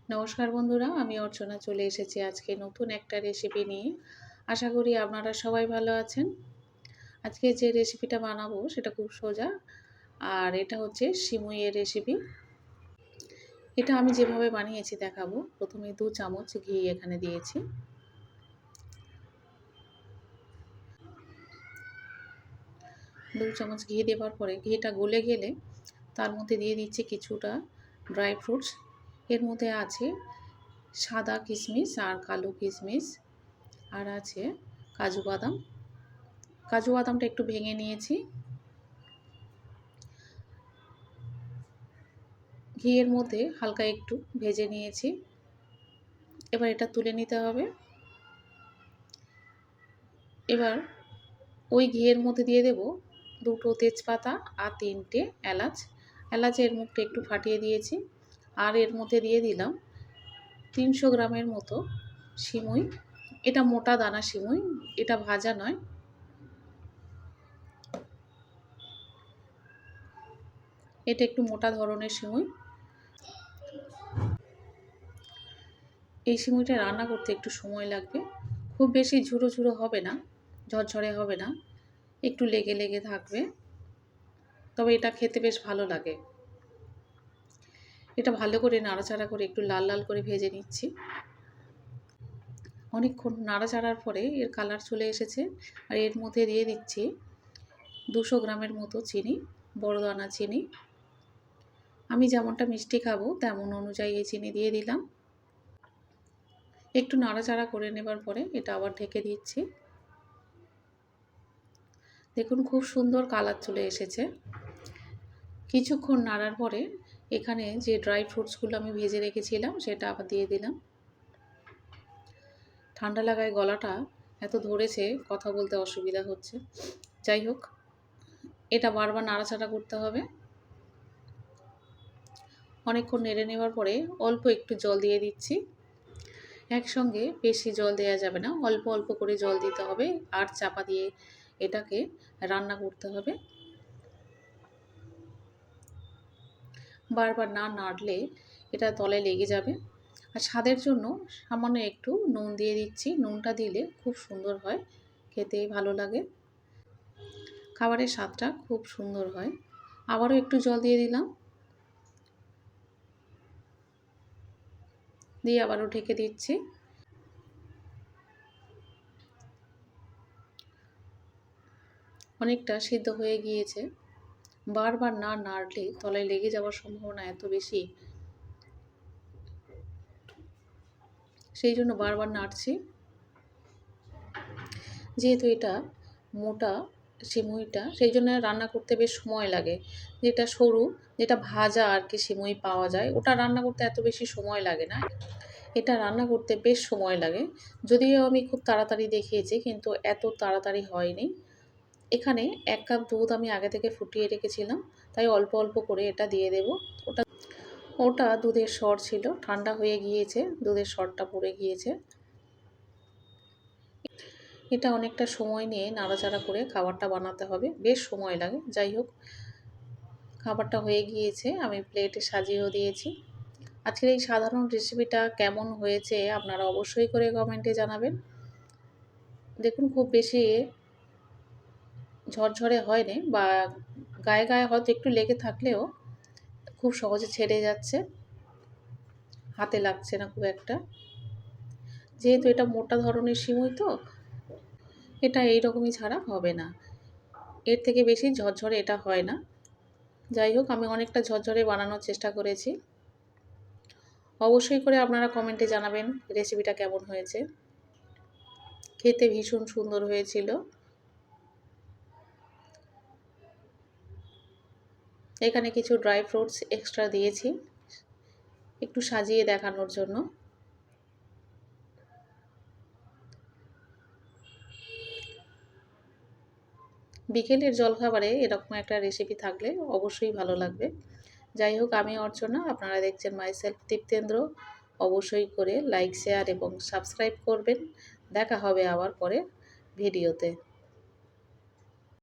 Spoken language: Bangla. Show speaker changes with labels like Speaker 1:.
Speaker 1: নমস্কার বন্ধুরা, আমি অর্চনা চলে এসেছি আজকে নতুন একটা রেসিপি নিয়ে। আশা করি আপনারা সবাই ভালো আছেন। আজকে যে রেসিপিটা বানাবো সেটা খুব সোজা, আর এটা হচ্ছে সিমুইয়ের রেসিপি। এটা আমি যেভাবে বানিয়েছি দেখাবো। প্রথমে 2 চামচ ঘি এখানে দিয়েছি। দু চামচ ঘি দেওয়ার পরে ঘিটা গলে গেলে তার মধ্যে দিয়ে দিচ্ছি কিছুটা ড্রাই ফ্রুটস। এর মধ্যে আছে সাদা কিশমিশ আর কালো কিশমিশ, আর আছে কাজু বাদাম। কাজু বাদামটা একটু ভেঙে নিয়েছি। ঘিয়ের মধ্যে হালকা একটু ভেজে নিয়েছি। এবার এটা তুলে নিতে হবে। এবার ওই ঘিয়ের মধ্যে দিয়ে দেব 2টো তেজপাতা আর 3টে এলাচ। এলাচের মুখটা একটু ফাটিয়ে দিয়েছি। আর এর মধ্যে দিয়ে দিলাম 300 গ্রামের মতো সিমুই। এটা মোটা দানা সিমুই, এটা ভাজা নয়। এটা একটু মোটা ধরনের সিমুই। এই সিমুইটা রান্না করতে একটু সময় লাগবে। খুব বেশি ঝুরো ঝুরো হবে না, ঝরঝরে হবে না, একটু লেগে লেগে থাকবে, তবে এটা খেতে বেশ ভালো লাগে। এটা ভালো করে নাড়াচাড়া করে একটু লাল লাল করে ভেজে নিচ্ছি। অনেকক্ষণ নাড়াচাড়ার পরে এর কালার চলে এসেছে। আর এর মধ্যে দিয়ে দিচ্ছি 200 গ্রামের মতো চিনি, বড় দানা চিনি। আমি যেমনটা মিষ্টি খাবো তেমন অনুযায়ী এই চিনি দিয়ে দিলাম। একটু নাড়াচাড়া করে নেবার পরে এটা আবার ঢেকে দিচ্ছি। দেখুন খুব সুন্দর কালার চলে এসেছে। কিছুক্ষণ নাড়ার পরে এখানে যে ড্রাই ফ্রুটসগুলো আমি ভেজে রেখেছিলাম সেটা আবার দিয়ে দিলাম। ঠান্ডা লাগায় গলাটা এত ধরেছে, কথা বলতে অসুবিধা হচ্ছে। যাই হোক, এটা বারবার নাড়াচাড়া করতে হবে। অনেকক্ষণ নেড়ে নেওয়ার পরে অল্প একটু জল দিয়ে দিচ্ছি। একসঙ্গে বেশি জল দেওয়া যাবে না, অল্প অল্প করে জল দিতে হবে। আর চাপা দিয়ে এটাকে রান্না করতে হবে। বারবার না নাড়লে এটা তলায় লেগে যাবে। আর স্বাদের জন্য সামান্য একটু নুন দিয়ে দিচ্ছি। নুনটা দিলে খুব সুন্দর হয়, খেতে ভালো লাগে, খাবারের স্বাদটা খুব সুন্দর হয়। আবারও একটু জল দিয়ে দিলাম, দিয়ে আবারও ঢেকে দিচ্ছি। অনেকটা সিদ্ধ হয়ে গিয়েছে। বারবার না নাড়লে তলায় লেগে যাওয়ার সম্ভাবনা এত বেশি, সেই জন্য বারবার নাড়ছি। যেহেতু এটা মোটা সিমুইটা, সেই জন্য রান্না করতে বেশ সময় লাগে। যেটা সরু, যেটা ভাজা আর কি সিমুই পাওয়া যায়, ওটা রান্না করতে এত বেশি সময় লাগে না। এটা রান্না করতে বেশ সময় লাগে। যদিও আমি খুব তাড়াতাড়ি দেখিয়েছি, কিন্তু এত তাড়াতাড়ি হয়নি। এখানে 1 কাপ দুধ আমি আগে থেকে ফুটিয়ে রেখেছিলাম, তাই অল্প অল্প করে এটা দিয়ে দেব। ওটা দুধের সর ছিল, ঠান্ডা হয়ে গিয়েছে, দুধের সরটা পড়ে গিয়েছে। এটা অনেকটা সময় নিয়ে নাড়াচাড়া করে খাবারটা বানাতে হবে, বেশ সময় লাগে। যাই হোক, খাবারটা হয়ে গিয়েছে, আমি প্লেটে সাজিয়েও দিয়েছি। আজকের এই সাধারণ রেসিপিটা কেমন হয়েছে আপনারা অবশ্যই করে কমেন্টে জানাবেন। দেখুন খুব বেশি ঝরঝরে হয়নি, বা গায়ে গায়ে হয়তো একটু লেগে থাকলেও খুব সহজে ছেড়ে যাচ্ছে, হাতে লাগছে না খুব একটা। যেহেতু এটা মোটা ধরনের সিমুই, তো এটা এইরকমই ছাড়া হবে না, এর থেকে বেশি ঝরঝরে এটা হয় না। যাই হোক, আমি অনেকটা ঝরঝরে বানানোর চেষ্টা করেছি। অবশ্যই করে আপনারা কমেন্টে জানাবেন রেসিপিটা কেমন হয়েছে। খেতে ভীষণ সুন্দর হয়েছিল। এখানে কিছু ড্রাই ফ্রুটস এক্সট্রা দিয়েছি একটু সাজিয়ে দেখানোর জন্য। বিকেলের জলখাবারে এরকম একটা রেসিপি থাকলে অবশ্যই ভালো লাগবে। যাই হোক, আমি অর্চনা, আপনারা দেখছেন মাইসেলফ দীপ্তেন্দ্র। অবশ্যই করে লাইক, শেয়ার এবং সাবস্ক্রাইব করবেন। দেখা হবে আবার পরে ভিডিওতে।